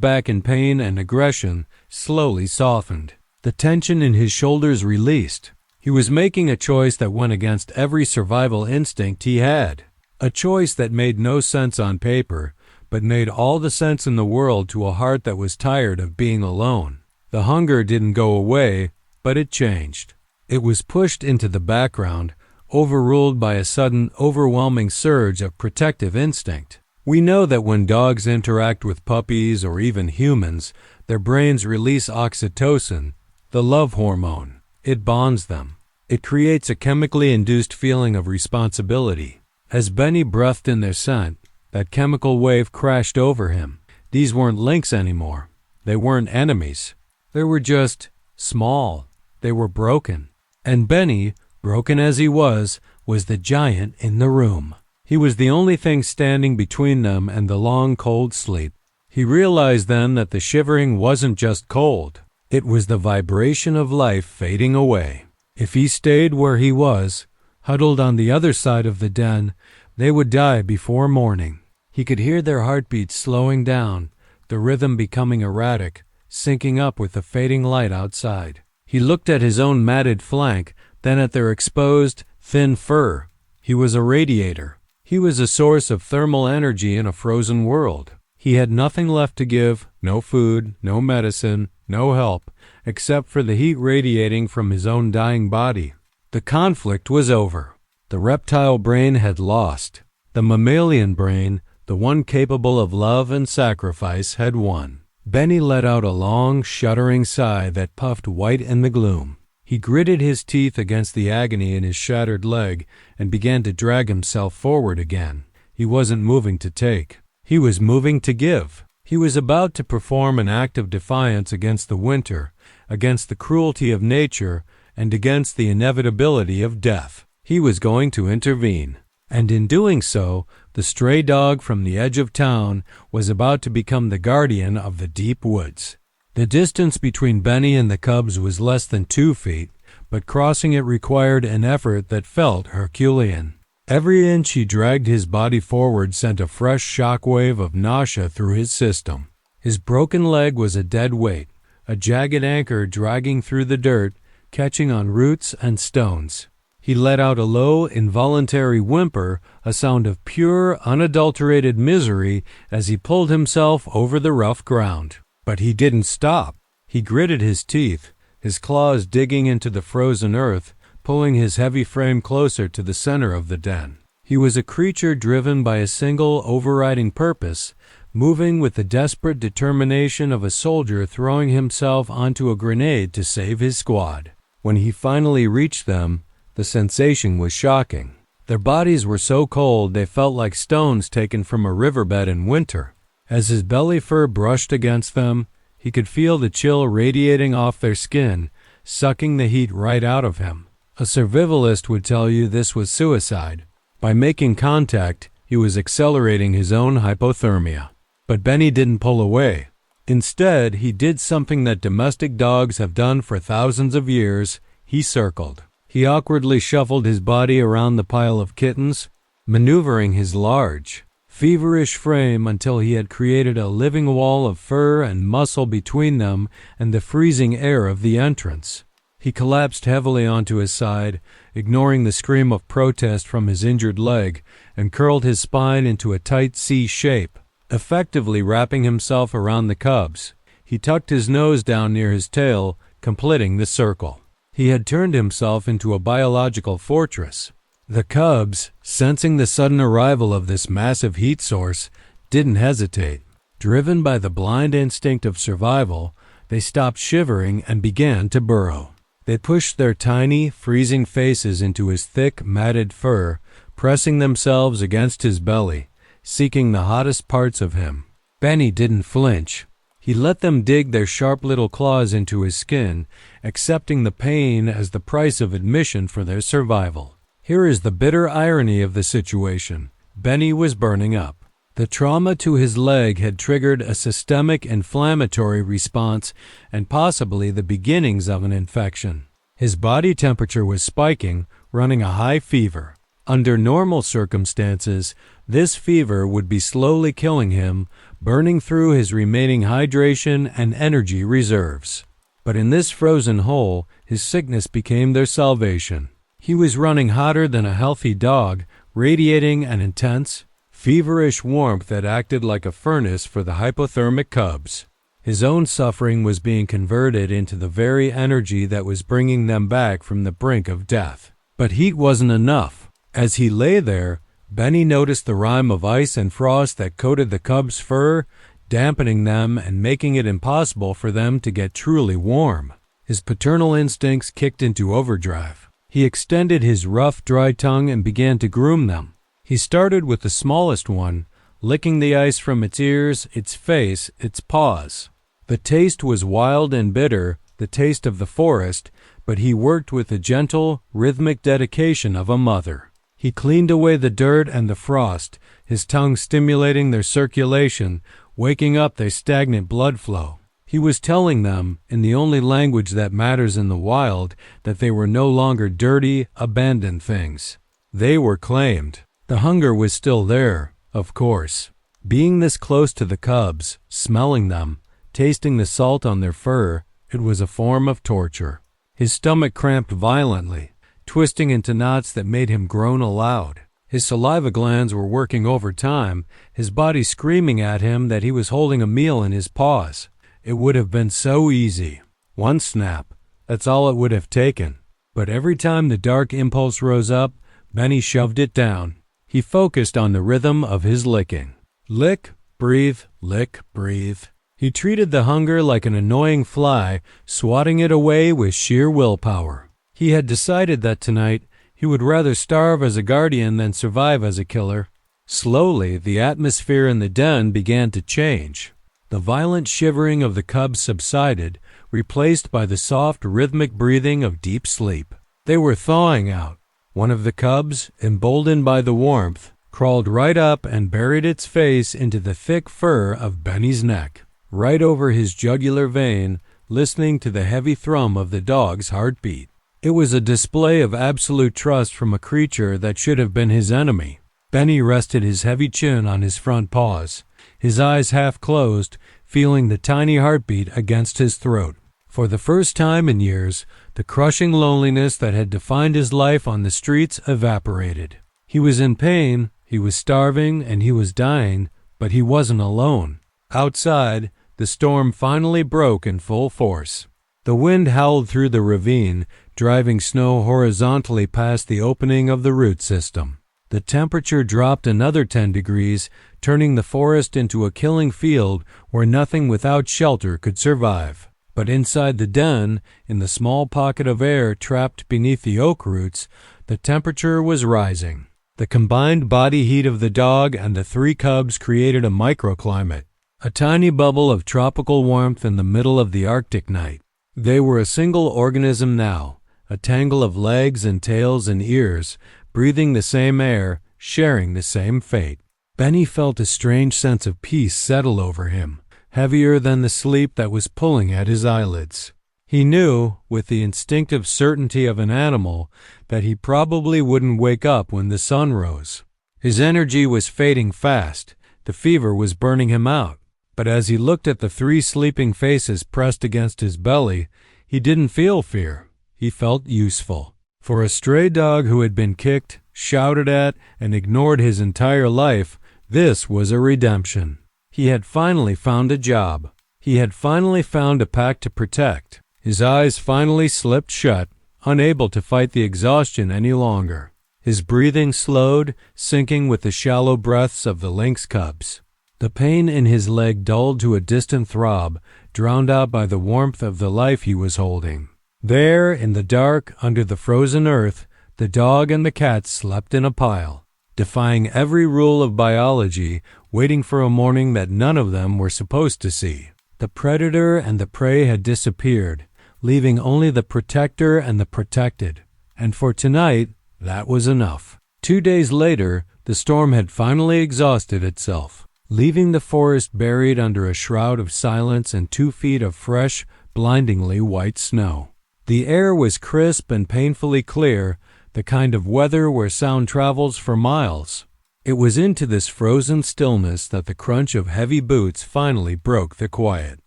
back in pain and aggression, slowly softened. The tension in his shoulders released. He was making a choice that went against every survival instinct he had. A choice that made no sense on paper, but made all the sense in the world to a heart that was tired of being alone. The hunger didn't go away, but it changed. It was pushed into the background, overruled by a sudden, overwhelming surge of protective instinct. We know that when dogs interact with puppies or even humans, their brains release oxytocin, the love hormone. It bonds them. It creates a chemically induced feeling of responsibility. As Benny breathed in their scent, that chemical wave crashed over him. These weren't Lynx anymore. They weren't enemies. They were just small. They were broken. And Benny, broken as he was the giant in the room. He was the only thing standing between them and the long, cold sleep. He realized then that the shivering wasn't just cold. It was the vibration of life fading away. If he stayed where he was, huddled on the other side of the den, they would die before morning. He could hear their heartbeats slowing down, the rhythm becoming erratic, syncing up with the fading light outside. He looked at his own matted flank, then at their exposed, thin fur. He was a radiator. He was a source of thermal energy in a frozen world. He had nothing left to give, no food, no medicine, no help, except for the heat radiating from his own dying body. The conflict was over. The reptile brain had lost. The mammalian brain, the one capable of love and sacrifice, had won. Benny let out a long, shuddering sigh that puffed white in the gloom. He gritted his teeth against the agony in his shattered leg and began to drag himself forward again. He wasn't moving to take. He was moving to give. He was about to perform an act of defiance against the winter, against the cruelty of nature, and against the inevitability of death. He was going to intervene. And in doing so, the stray dog from the edge of town was about to become the guardian of the deep woods. The distance between Benny and the cubs was less than 2 feet, but crossing it required an effort that felt Herculean. Every inch he dragged his body forward sent a fresh shock wave of nausea through his system. His broken leg was a dead weight, a jagged anchor dragging through the dirt, catching on roots and stones. He let out a low, involuntary whimper, a sound of pure, unadulterated misery as he pulled himself over the rough ground. But he didn't stop. He gritted his teeth, his claws digging into the frozen earth, pulling his heavy frame closer to the center of the den. He was a creature driven by a single overriding purpose, moving with the desperate determination of a soldier throwing himself onto a grenade to save his squad. When he finally reached them, the sensation was shocking. Their bodies were so cold they felt like stones taken from a riverbed in winter. As his belly fur brushed against them, he could feel the chill radiating off their skin, sucking the heat right out of him. A survivalist would tell you this was suicide. By making contact, he was accelerating his own hypothermia. But Benny didn't pull away. Instead, he did something that domestic dogs have done for thousands of years. He circled. He awkwardly shuffled his body around the pile of kittens, maneuvering his large, feverish frame until he had created a living wall of fur and muscle between them and the freezing air of the entrance. He collapsed heavily onto his side, ignoring the scream of protest from his injured leg, and curled his spine into a tight C shape, effectively wrapping himself around the cubs. He tucked his nose down near his tail, completing the circle. He had turned himself into a biological fortress. The cubs, sensing the sudden arrival of this massive heat source, didn't hesitate. Driven by the blind instinct of survival, they stopped shivering and began to burrow. They pushed their tiny, freezing faces into his thick, matted fur, pressing themselves against his belly, seeking the hottest parts of him. Benny didn't flinch. He let them dig their sharp little claws into his skin, accepting the pain as the price of admission for their survival. Here is the bitter irony of the situation. Benny was burning up. The trauma to his leg had triggered a systemic inflammatory response and possibly the beginnings of an infection. His body temperature was spiking, running a high fever. Under normal circumstances, this fever would be slowly killing him, burning through his remaining hydration and energy reserves. But in this frozen hole, his sickness became their salvation. He was running hotter than a healthy dog, radiating an intense, feverish warmth that acted like a furnace for the hypothermic cubs. His own suffering was being converted into the very energy that was bringing them back from the brink of death. But heat wasn't enough. As he lay there, Benny noticed the rime of ice and frost that coated the cubs' fur, dampening them and making it impossible for them to get truly warm. His paternal instincts kicked into overdrive. He extended his rough, dry tongue and began to groom them. He started with the smallest one, licking the ice from its ears, its face, its paws. The taste was wild and bitter, the taste of the forest, but he worked with the gentle, rhythmic dedication of a mother. He cleaned away the dirt and the frost, his tongue stimulating their circulation, waking up their stagnant blood flow. He was telling them, in the only language that matters in the wild, that they were no longer dirty, abandoned things. They were claimed. The hunger was still there, of course. Being this close to the cubs, smelling them, tasting the salt on their fur, it was a form of torture. His stomach cramped violently, twisting into knots that made him groan aloud. His saliva glands were working overtime, his body screaming at him that he was holding a meal in his paws. It would have been so easy. One snap, that's all it would have taken. But every time the dark impulse rose up, Benny shoved it down. He focused on the rhythm of his licking. Lick, breathe, lick, breathe. He treated the hunger like an annoying fly, swatting it away with sheer willpower. He had decided that tonight he would rather starve as a guardian than survive as a killer. Slowly, the atmosphere in the den began to change. The violent shivering of the cubs subsided, replaced by the soft, rhythmic breathing of deep sleep. They were thawing out. One of the cubs, emboldened by the warmth, crawled right up and buried its face into the thick fur of Benny's neck, right over his jugular vein, listening to the heavy thrum of the dog's heartbeat. It was a display of absolute trust from a creature that should have been his enemy. Benny rested his heavy chin on his front paws, his eyes half closed, feeling the tiny heartbeat against his throat. For the first time in years, the crushing loneliness that had defined his life on the streets evaporated. He was in pain, he was starving, and he was dying, but he wasn't alone. Outside, the storm finally broke in full force. The wind howled through the ravine, driving snow horizontally past the opening of the root system. The temperature dropped another 10 degrees, turning the forest into a killing field where nothing without shelter could survive. But inside the den, in the small pocket of air trapped beneath the oak roots, the temperature was rising. The combined body heat of the dog and the 3 cubs created a microclimate, a tiny bubble of tropical warmth in the middle of the Arctic night. They were a single organism now, a tangle of legs and tails and ears, breathing the same air, sharing the same fate. Benny felt a strange sense of peace settle over him, heavier than the sleep that was pulling at his eyelids. He knew, with the instinctive certainty of an animal, that he probably wouldn't wake up when the sun rose. His energy was fading fast. The fever was burning him out. But as he looked at the 3 sleeping faces pressed against his belly, he didn't feel fear. He felt useful. For a stray dog who had been kicked, shouted at, and ignored his entire life, this was a redemption. He had finally found a job. He had finally found a pack to protect. His eyes finally slipped shut, unable to fight the exhaustion any longer. His breathing slowed, sinking with the shallow breaths of the lynx cubs. The pain in his leg dulled to a distant throb, drowned out by the warmth of the life he was holding. There, in the dark, under the frozen earth, the dog and the cat slept in a pile, defying every rule of biology, waiting for a morning that none of them were supposed to see. The predator and the prey had disappeared, leaving only the protector and the protected. And for tonight, that was enough. 2 days later, the storm had finally exhausted itself, leaving the forest buried under a shroud of silence and 2 feet of fresh, blindingly white snow. The air was crisp and painfully clear, the kind of weather where sound travels for miles. It was into this frozen stillness that the crunch of heavy boots finally broke the quiet.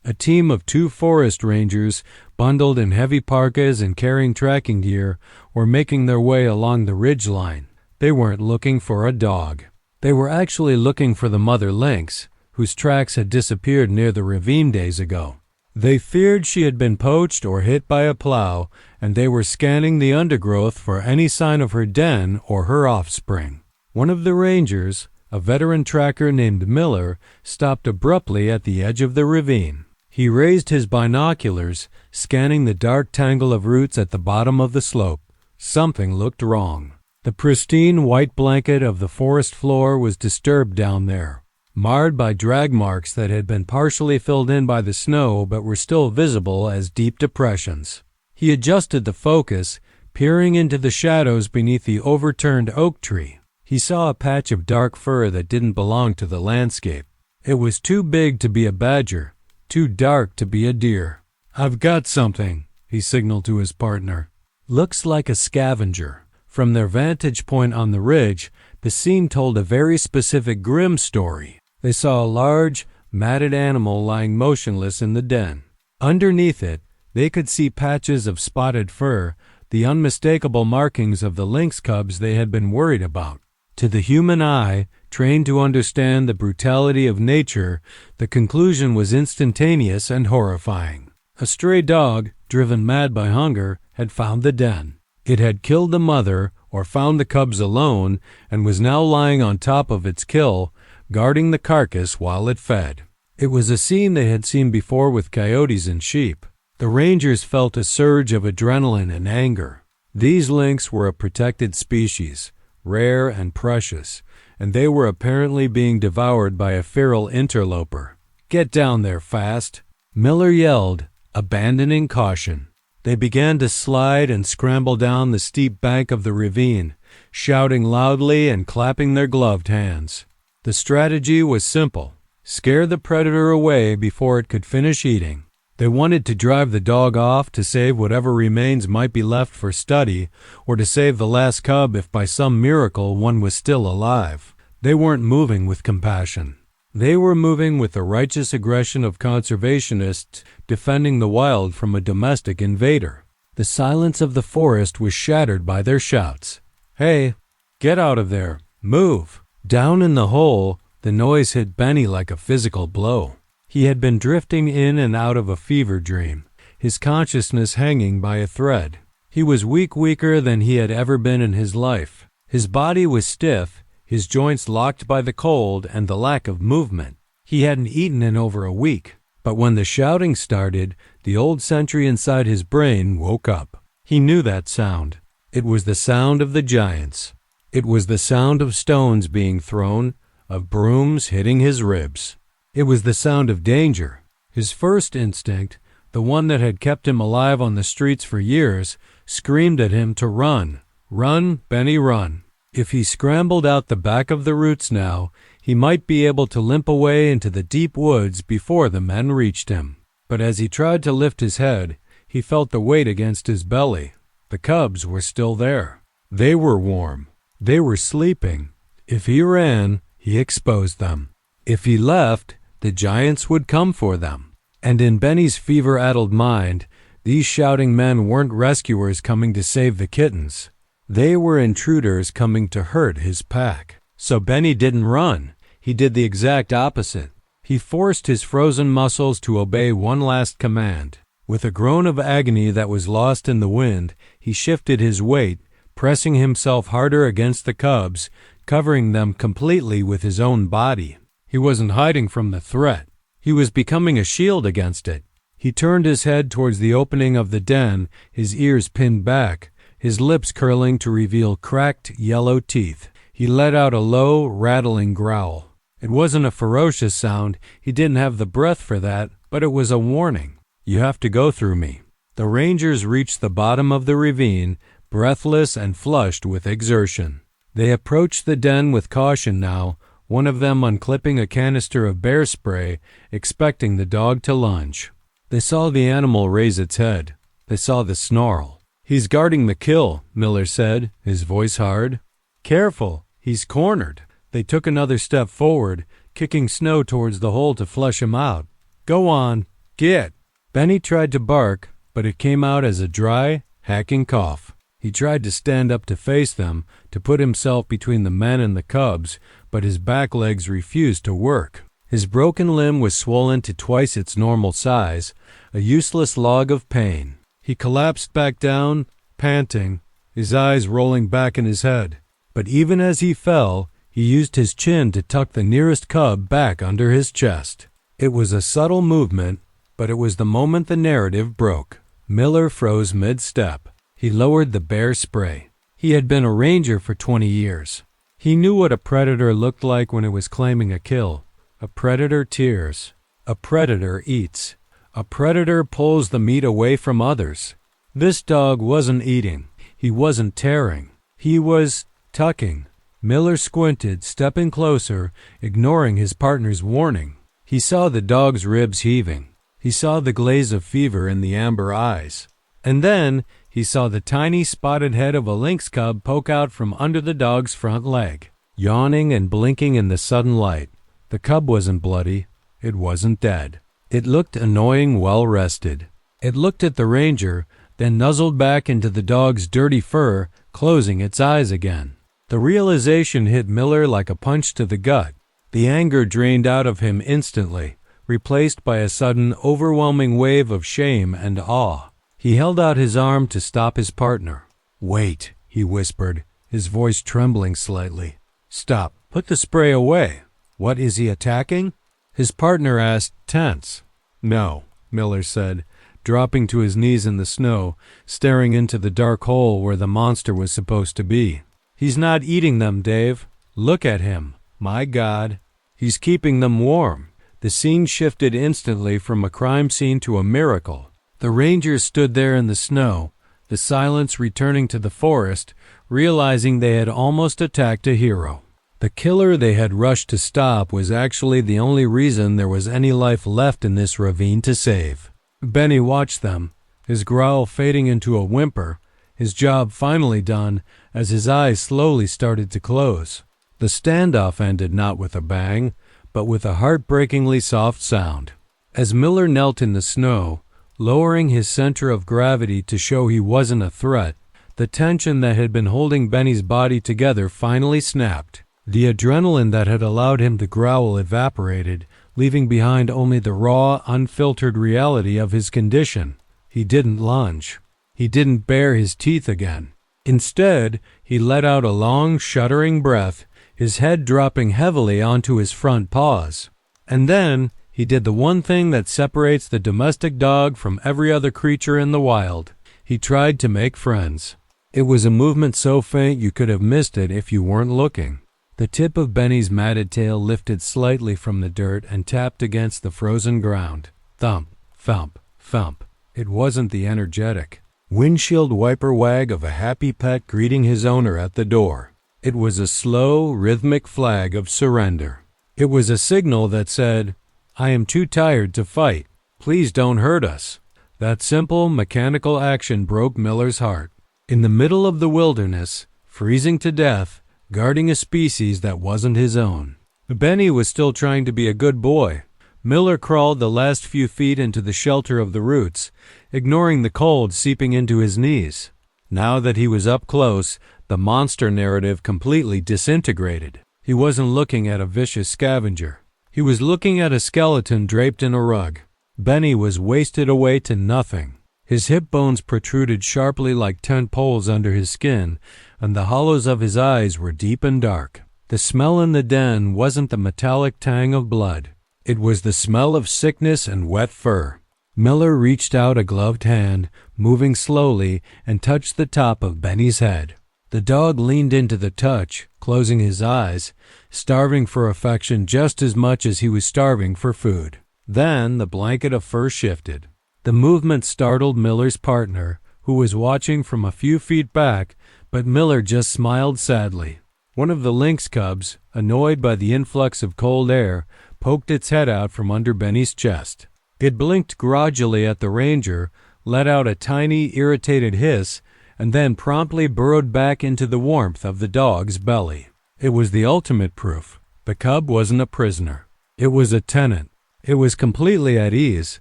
A team of 2 forest rangers, bundled in heavy parkas and carrying tracking gear, were making their way along the ridge line. They weren't looking for a dog. They were actually looking for the mother lynx, whose tracks had disappeared near the ravine days ago. They feared she had been poached or hit by a plow, and they were scanning the undergrowth for any sign of her den or her offspring. One of the rangers, a veteran tracker named Miller, stopped abruptly at the edge of the ravine. He raised his binoculars, scanning the dark tangle of roots at the bottom of the slope. Something looked wrong. The pristine white blanket of the forest floor was disturbed down there, marred by drag marks that had been partially filled in by the snow but were still visible as deep depressions. He adjusted the focus, peering into the shadows beneath the overturned oak tree. He saw a patch of dark fur that didn't belong to the landscape. It was too big to be a badger, too dark to be a deer. "I've got something," he signaled to his partner. "Looks like a scavenger." From their vantage point on the ridge, the scene told a very specific grim story. They saw a large, matted animal lying motionless in the den. Underneath it, they could see patches of spotted fur, the unmistakable markings of the lynx cubs they had been worried about. To the human eye, trained to understand the brutality of nature, the conclusion was instantaneous and horrifying. A stray dog, driven mad by hunger, had found the den. It had killed the mother, or found the cubs alone, and was now lying on top of its kill, guarding the carcass while it fed. It was a scene they had seen before with coyotes and sheep. The rangers felt a surge of adrenaline and anger. These lynx were a protected species, rare and precious, and they were apparently being devoured by a feral interloper. "Get down there fast," Miller yelled, abandoning caution. They began to slide and scramble down the steep bank of the ravine, shouting loudly and clapping their gloved hands. The strategy was simple: scare the predator away before it could finish eating. They wanted to drive the dog off to save whatever remains might be left for study, or to save the last cub if by some miracle one was still alive. They weren't moving with compassion. They were moving with the righteous aggression of conservationists defending the wild from a domestic invader. The silence of the forest was shattered by their shouts. "Hey, get out of there! Move!" Down in the hole, the noise hit Benny like a physical blow. He had been drifting in and out of a fever dream, his consciousness hanging by a thread. He was weaker than he had ever been in his life. His body was stiff, his joints locked by the cold and the lack of movement. He hadn't eaten in over a week, but when the shouting started, the old sentry inside his brain woke up. He knew that sound. It was the sound of the giants. It was the sound of stones being thrown, of brooms hitting his ribs. It was the sound of danger. His first instinct, the one that had kept him alive on the streets for years, screamed at him to run. Run, Benny, run. If he scrambled out the back of the roots now, he might be able to limp away into the deep woods before the men reached him. But as he tried to lift his head, he felt the weight against his belly. The cubs were still there. They were warm. They were sleeping. If he ran, he exposed them. If he left, the giants would come for them. And in Benny's fever-addled mind, these shouting men weren't rescuers coming to save the kittens. They were intruders coming to hurt his pack. So Benny didn't run. He did the exact opposite. He forced his frozen muscles to obey one last command. With a groan of agony that was lost in the wind, he shifted his weight, pressing himself harder against the cubs, covering them completely with his own body. He wasn't hiding from the threat. He was becoming a shield against it. He turned his head towards the opening of the den, his ears pinned back, his lips curling to reveal cracked, yellow teeth. He let out a low, rattling growl. It wasn't a ferocious sound. He didn't have the breath for that, but it was a warning. You have to go through me. The rangers reached the bottom of the ravine, breathless and flushed with exertion. They approached the den with caution now, one of them unclipping a canister of bear spray, expecting the dog to lunge. They saw the animal raise its head. They saw the snarl. "He's guarding the kill," Miller said, his voice hard. "Careful, he's cornered." They took another step forward, kicking snow towards the hole to flush him out. "Go on, get." Benny tried to bark, but it came out as a dry, hacking cough. He tried to stand up to face them, to put himself between the men and the cubs, but his back legs refused to work. His broken limb was swollen to twice its normal size, a useless log of pain. He collapsed back down, panting, his eyes rolling back in his head. But even as he fell, he used his chin to tuck the nearest cub back under his chest. It was a subtle movement, but it was the moment the narrative broke. Miller froze mid-step. He lowered the bear spray. He had been a ranger for 20 years. He knew what a predator looked like when it was claiming a kill. A predator tears. A predator eats. A predator pulls the meat away from others. This dog wasn't eating. He wasn't tearing. He was tucking. Miller squinted, stepping closer, ignoring his partner's warning. He saw the dog's ribs heaving. He saw the glaze of fever in the amber eyes. And then he saw the tiny spotted head of a lynx cub poke out from under the dog's front leg, yawning and blinking in the sudden light. The cub wasn't bloody. It wasn't dead. It looked annoying, well-rested. It looked at the ranger, then nuzzled back into the dog's dirty fur, closing its eyes again. The realization hit Miller like a punch to the gut. The anger drained out of him instantly, replaced by a sudden, overwhelming wave of shame and awe. He held out his arm to stop his partner. "Wait," he whispered, his voice trembling slightly. "Stop. Put the spray away." "What, is he attacking?" His partner asked, tense. "No," Miller said, dropping to his knees in the snow, staring into the dark hole where the monster was supposed to be. "He's not eating them, Dave. Look at him. My God. He's keeping them warm." The scene shifted instantly from a crime scene to a miracle. The rangers stood there in the snow, the silence returning to the forest, realizing they had almost attacked a hero. The killer they had rushed to stop was actually the only reason there was any life left in this ravine to save. Benny watched them, his growl fading into a whimper, his job finally done as his eyes slowly started to close. The standoff ended not with a bang, but with a heartbreakingly soft sound. As Miller knelt in the snow, lowering his center of gravity to show he wasn't a threat, the tension that had been holding Benny's body together finally snapped. The adrenaline that had allowed him to growl evaporated, leaving behind only the raw, unfiltered reality of his condition. He didn't lunge. He didn't bare his teeth again. Instead, he let out a long, shuddering breath, his head dropping heavily onto his front paws. And then he did the one thing that separates the domestic dog from every other creature in the wild. He tried to make friends. It was a movement so faint you could have missed it if you weren't looking. The tip of Benny's matted tail lifted slightly from the dirt and tapped against the frozen ground. Thump, thump, thump. It wasn't the energetic windshield wiper wag of a happy pet greeting his owner at the door. It was a slow, rhythmic flag of surrender. It was a signal that said, "I am too tired to fight. Please don't hurt us." That simple, mechanical action broke Miller's heart. In the middle of the wilderness, freezing to death, guarding a species that wasn't his own. Benny was still trying to be a good boy. Miller crawled the last few feet into the shelter of the roots, ignoring the cold seeping into his knees. Now that he was up close, the monster narrative completely disintegrated. He wasn't looking at a vicious scavenger. He was looking at a skeleton draped in a rug. Benny was wasted away to nothing. His hip bones protruded sharply like tent poles under his skin, and the hollows of his eyes were deep and dark. The smell in the den wasn't the metallic tang of blood. It was the smell of sickness and wet fur. Miller reached out a gloved hand, moving slowly, and touched the top of Benny's head. The dog leaned into the touch, closing his eyes, starving for affection just as much as he was starving for food. Then the blanket of fur shifted. The movement startled Miller's partner, who was watching from a few feet back, but Miller just smiled sadly. One of the lynx cubs, annoyed by the influx of cold air, poked its head out from under Benny's chest. It blinked grudgingly at the ranger, let out a tiny, irritated hiss, and then promptly burrowed back into the warmth of the dog's belly. It was the ultimate proof. The cub wasn't a prisoner. It was a tenant. It was completely at ease,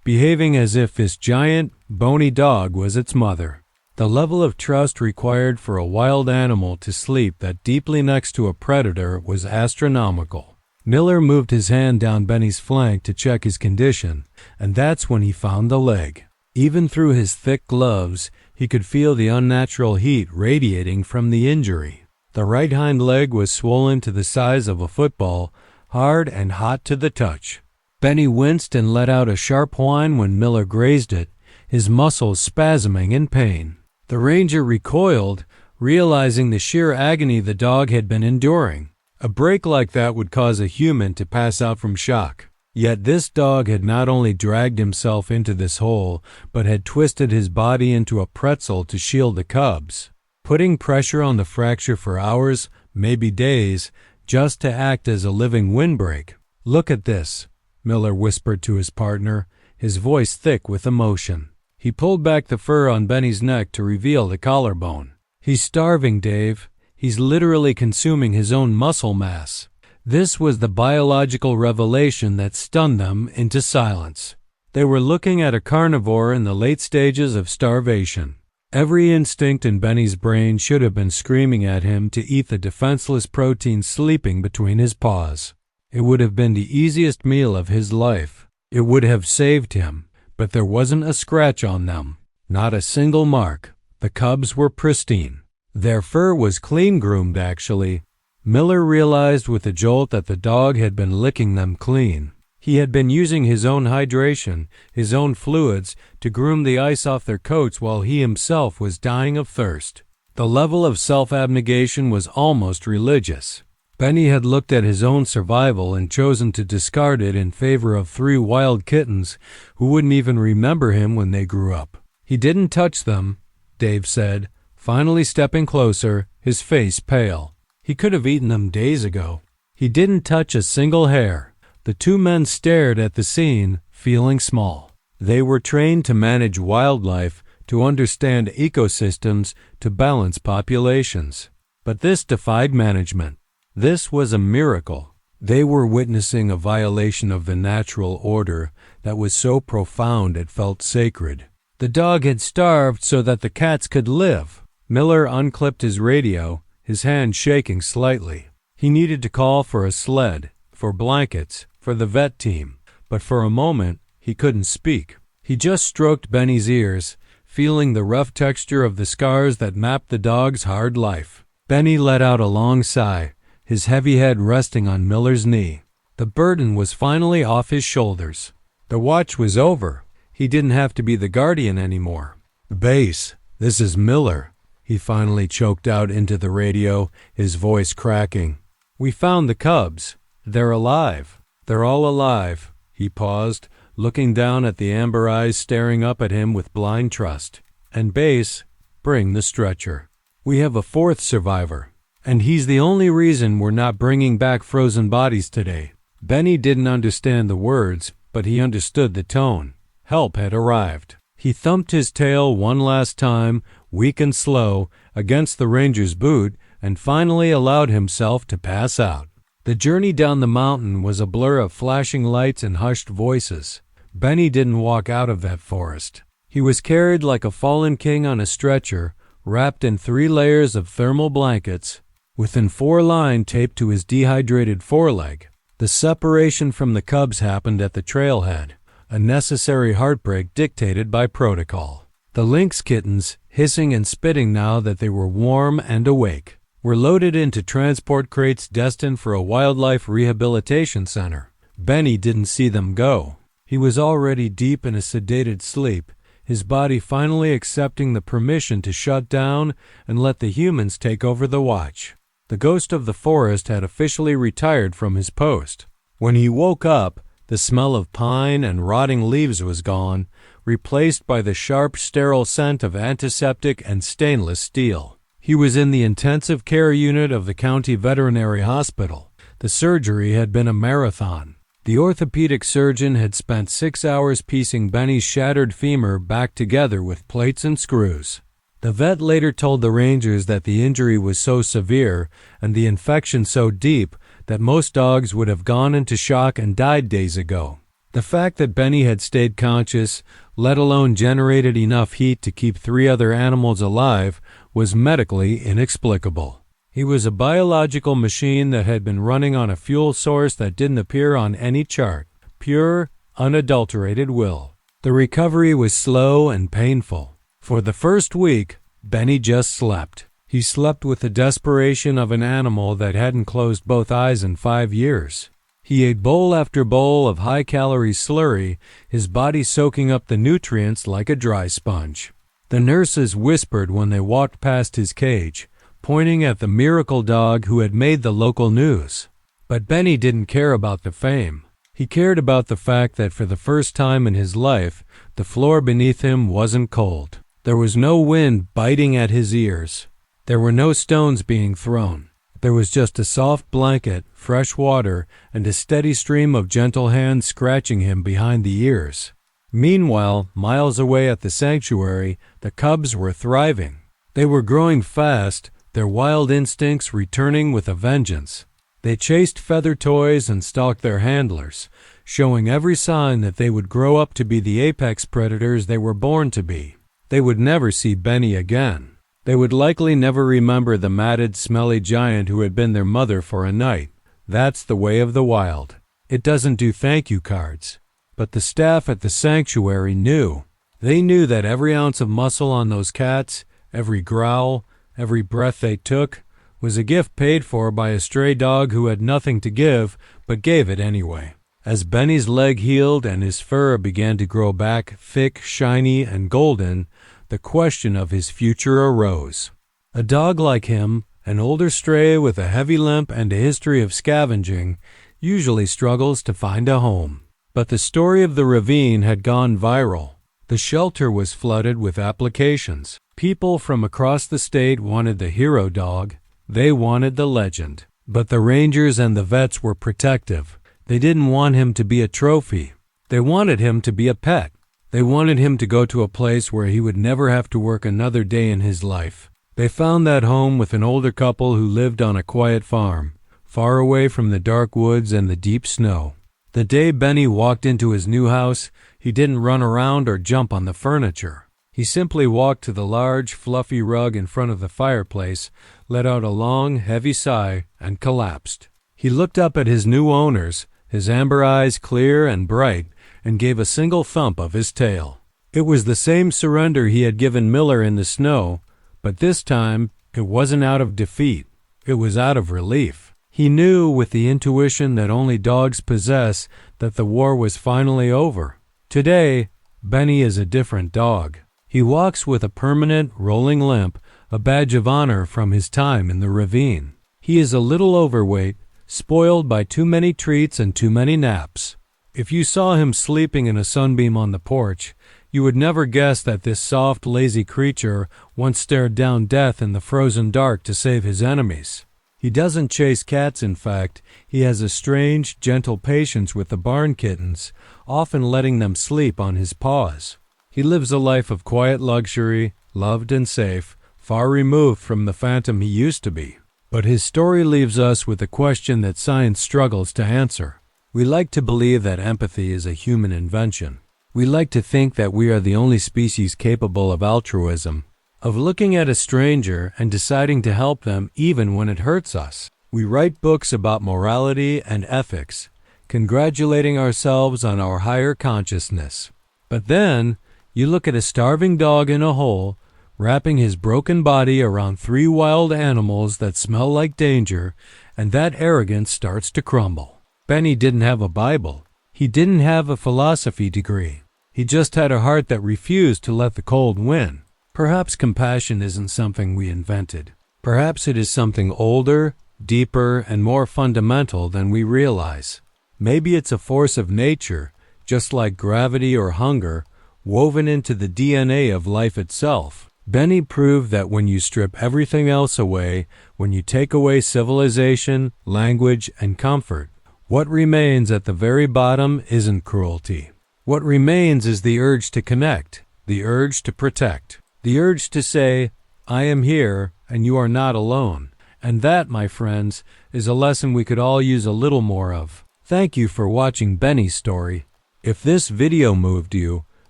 behaving as if this giant, bony dog was its mother. The level of trust required for a wild animal to sleep that deeply next to a predator was astronomical. Miller moved his hand down Benny's flank to check his condition, and that's when he found the leg. Even through his thick gloves, he could feel the unnatural heat radiating from the injury. The right hind leg was swollen to the size of a football, hard and hot to the touch. Benny winced and let out a sharp whine when Miller grazed it, his muscles spasming in pain. The ranger recoiled, realizing the sheer agony the dog had been enduring. A break like that would cause a human to pass out from shock. Yet this dog had not only dragged himself into this hole, but had twisted his body into a pretzel to shield the cubs, putting pressure on the fracture for hours, maybe days, just to act as a living windbreak. "Look at this," Miller whispered to his partner, his voice thick with emotion. He pulled back the fur on Benny's neck to reveal the collarbone. "He's starving, Dave. He's literally consuming his own muscle mass." This was the biological revelation that stunned them into silence. They were looking at a carnivore in the late stages of starvation. Every instinct in Benny's brain should have been screaming at him to eat the defenseless protein sleeping between his paws. It would have been the easiest meal of his life. It would have saved him, but there wasn't a scratch on them. Not a single mark. The cubs were pristine. Their fur was clean groomed, actually. Miller realized with a jolt that the dog had been licking them clean. He had been using his own hydration, his own fluids, to groom the ice off their coats while he himself was dying of thirst. The level of self-abnegation was almost religious. Benny had looked at his own survival and chosen to discard it in favor of 3 wild kittens who wouldn't even remember him when they grew up. "He didn't touch them," Dave said, finally stepping closer, his face pale. "He could have eaten them days ago. He didn't touch a single hair." The 2 men stared at the scene, feeling small. They were trained to manage wildlife, to understand ecosystems, to balance populations. But this defied management. This was a miracle. They were witnessing a violation of the natural order that was so profound it felt sacred. The dog had starved so that the cats could live. Miller unclipped his radio, his hand shaking slightly. He needed to call for a sled, for blankets, for the vet team, but for a moment he couldn't speak. He just stroked Benny's ears, feeling the rough texture of the scars that mapped the dog's hard life. Benny let out a long sigh, his heavy head resting on Miller's knee. The burden was finally off his shoulders. The watch was over. He didn't have to be the guardian anymore. "Base, this is Miller," he finally choked out into the radio, his voice cracking. "We found the cubs. They're alive. They're all alive." He paused, looking down at the amber eyes staring up at him with blind trust. "And Base, bring the stretcher. We have a 4th survivor, and he's the only reason we're not bringing back frozen bodies today." Benny didn't understand the words, but he understood the tone. Help had arrived. He thumped his tail one last time, weak and slow, against the ranger's boot, and finally allowed himself to pass out. The journey down the mountain was a blur of flashing lights and hushed voices. Benny didn't walk out of that forest. He was carried like a fallen king on a stretcher, wrapped in 3 layers of thermal blankets, with an 4 line taped to his dehydrated foreleg. The separation from the cubs happened at the trailhead, a necessary heartbreak dictated by protocol. The Lynx kittens, hissing and spitting now that they were warm and awake, were loaded into transport crates destined for a wildlife rehabilitation center. Benny didn't see them go. He was already deep in a sedated sleep, his body finally accepting the permission to shut down and let the humans take over the watch. The ghost of the forest had officially retired from his post. When he woke up, the smell of pine and rotting leaves was gone, replaced by the sharp, sterile scent of antiseptic and stainless steel. He was in the intensive care unit of the county veterinary hospital. The surgery had been a marathon. The orthopedic surgeon had spent 6 hours piecing Benny's shattered femur back together with plates and screws. The vet later told the Rangers that the injury was so severe and the infection so deep that most dogs would have gone into shock and died days ago. The fact that Benny had stayed conscious, let alone generated enough heat to keep 3 other animals alive, was medically inexplicable. He was a biological machine that had been running on a fuel source that didn't appear on any chart. Pure, unadulterated will. The recovery was slow and painful. For the first week, Benny just slept. He slept with the desperation of an animal that hadn't closed both eyes in 5 years. He ate bowl after bowl of high-calorie slurry, his body soaking up the nutrients like a dry sponge. The nurses whispered when they walked past his cage, pointing at the miracle dog who had made the local news. But Benny didn't care about the fame. He cared about the fact that for the first time in his life, the floor beneath him wasn't cold. There was no wind biting at his ears. There were no stones being thrown. There was just a soft blanket, fresh water, and a steady stream of gentle hands scratching him behind the ears. Meanwhile, miles away at the sanctuary, the cubs were thriving. They were growing fast, their wild instincts returning with a vengeance. They chased feather toys and stalked their handlers, showing every sign that they would grow up to be the apex predators they were born to be. They would never see Benny again. They would likely never remember the matted, smelly giant who had been their mother for a night. That's the way of the wild. It doesn't do thank you cards. But the staff at the sanctuary knew. They knew that every ounce of muscle on those cats, every growl, every breath they took, was a gift paid for by a stray dog who had nothing to give, but gave it anyway. As Benny's leg healed and his fur began to grow back thick, shiny, and golden, the question of his future arose. A dog like him, an older stray with a heavy limp and a history of scavenging, usually struggles to find a home. But the story of the ravine had gone viral. The shelter was flooded with applications. People from across the state wanted the hero dog. They wanted the legend. But the Rangers and the vets were protective. They didn't want him to be a trophy. They wanted him to be a pet. They wanted him to go to a place where he would never have to work another day in his life. They found that home with an older couple who lived on a quiet farm, far away from the dark woods and the deep snow. The day Benny walked into his new house, he didn't run around or jump on the furniture. He simply walked to the large, fluffy rug in front of the fireplace, let out a long, heavy sigh, and collapsed. He looked up at his new owners, his amber eyes clear and bright, and gave a single thump of his tail. It was the same surrender he had given Miller in the snow, but this time it wasn't out of defeat. It was out of relief. He knew with the intuition that only dogs possess that the war was finally over. Today, Benny is a different dog. He walks with a permanent, rolling limp, a badge of honor from his time in the ravine. He is a little overweight, spoiled by too many treats and too many naps. If you saw him sleeping in a sunbeam on the porch, you would never guess that this soft, lazy creature once stared down death in the frozen dark to save his enemies. He doesn't chase cats, in fact. He has a strange, gentle patience with the barn kittens, often letting them sleep on his paws. He lives a life of quiet luxury, loved and safe, far removed from the phantom he used to be. But his story leaves us with a question that science struggles to answer. We like to believe that empathy is a human invention. We like to think that we are the only species capable of altruism, of looking at a stranger and deciding to help them even when it hurts us. We write books about morality and ethics, congratulating ourselves on our higher consciousness. But then, you look at a starving dog in a hole, wrapping his broken body around 3 wild animals that smell like danger, and that arrogance starts to crumble. Benny didn't have a Bible. He didn't have a philosophy degree. He just had a heart that refused to let the cold win. Perhaps compassion isn't something we invented. Perhaps it is something older, deeper, and more fundamental than we realize. Maybe it's a force of nature, just like gravity or hunger, woven into the DNA of life itself. Benny proved that when you strip everything else away, when you take away civilization, language, and comfort, what remains at the very bottom isn't cruelty. What remains is the urge to connect, the urge to protect, the urge to say, I am here and you are not alone. And that, my friends, is a lesson we could all use a little more of. Thank you for watching Benny's story. If this video moved you,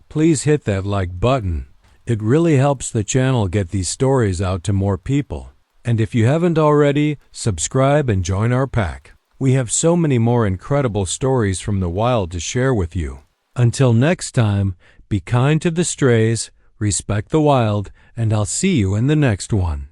please hit that like button. It really helps the channel get these stories out to more people. And if you haven't already, subscribe and join our pack. We have so many more incredible stories from the wild to share with you. Until next time, be kind to the strays, respect the wild, and I'll see you in the next one.